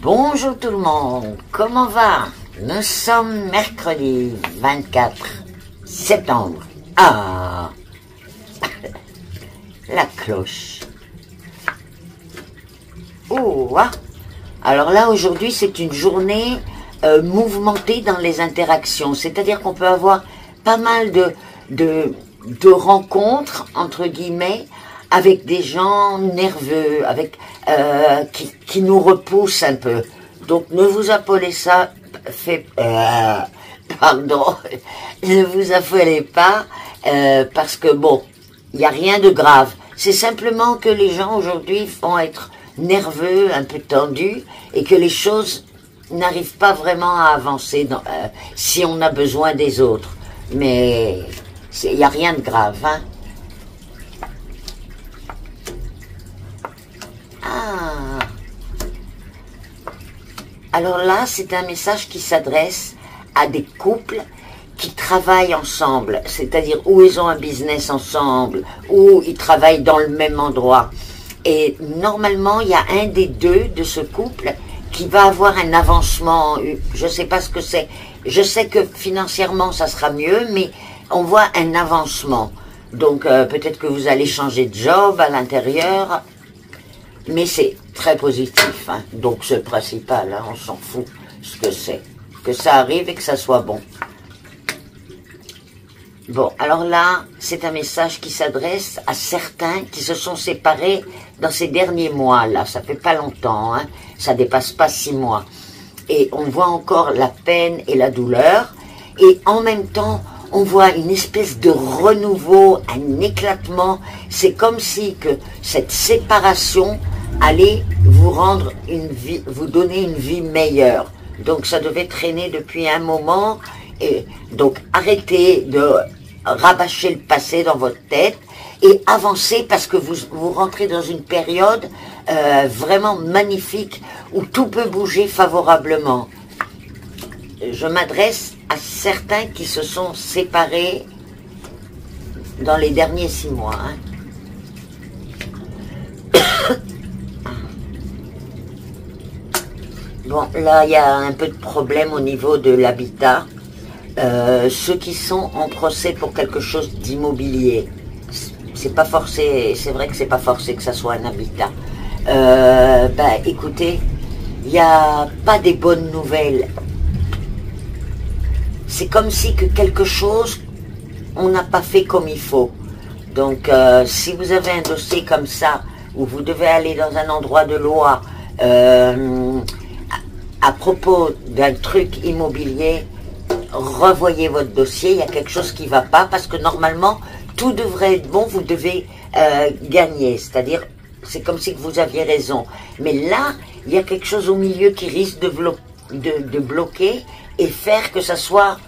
Bonjour tout le monde, comment va? Nous sommes mercredi 24 septembre. Ah, la cloche. Oh, ah. Alors là, aujourd'hui, c'est une journée mouvementée dans les interactions. C'est-à-dire qu'on peut avoir pas mal de rencontres, entre guillemets, avec des gens nerveux, avec qui nous repoussent un peu. Donc ne vous affolez ça, pardon, ne vous affolez pas, parce que bon, il n'y a rien de grave. C'est simplement que les gens aujourd'hui vont être nerveux, un peu tendus, et que les choses n'arrivent pas vraiment à avancer si on a besoin des autres. Mais il n'y a rien de grave, hein. Ah. Alors là, c'est un message qui s'adresse à des couples qui travaillent ensemble, c'est-à-dire où ils ont un business ensemble, où ils travaillent dans le même endroit. Et normalement, il y a un des deux de ce couple qui va avoir un avancement. Je ne sais pas ce que c'est. Je sais que financièrement, ça sera mieux, mais on voit un avancement. Donc, peut-être que vous allez changer de job à l'intérieur. Mais c'est très positif, hein. Donc c'est le principal, hein. On s'en fout ce que c'est. Que ça arrive et que ça soit bon. Bon, alors là, c'est un message qui s'adresse à certains qui se sont séparés dans ces derniers mois, là. Ça fait pas longtemps, hein. Ça dépasse pas 6 mois. Et on voit encore la peine et la douleur. Et en même temps, on voit une espèce de renouveau, un éclatement. C'est comme si que cette séparation allait vous rendre une vie, vous donner une vie meilleure. Donc ça devait traîner depuis un moment. Et donc arrêtez de rabâcher le passé dans votre tête et avancez parce que vous rentrez dans une période vraiment magnifique où tout peut bouger favorablement. Je m'adresse à certains qui se sont séparés dans les derniers 6 mois. Hein. Bon, là, il y a un peu de problème au niveau de l'habitat. Ceux qui sont en procès pour quelque chose d'immobilier, c'est pas forcé, c'est vrai que c'est pas forcé que ça soit un habitat. Écoutez, il n'y a pas des bonnes nouvelles. C'est comme si que quelque chose, on n'a pas fait comme il faut. Donc, si vous avez un dossier comme ça, où vous devez aller dans un endroit de loi, à propos d'un truc immobilier, revoyez votre dossier, il y a quelque chose qui ne va pas, parce que normalement, tout devrait être bon, vous devez gagner, c'est-à-dire, c'est comme si vous aviez raison. Mais là, il y a quelque chose au milieu qui risque de bloquer et faire que ça soit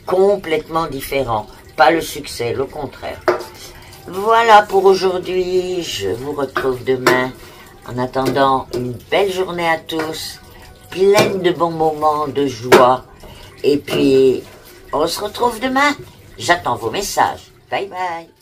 complètement différent. Pas le succès, le contraire. Voilà pour aujourd'hui, je vous retrouve demain. En attendant, une belle journée à tous, pleine de bons moments, de joie. Et puis, on se retrouve demain. J'attends vos messages. Bye bye.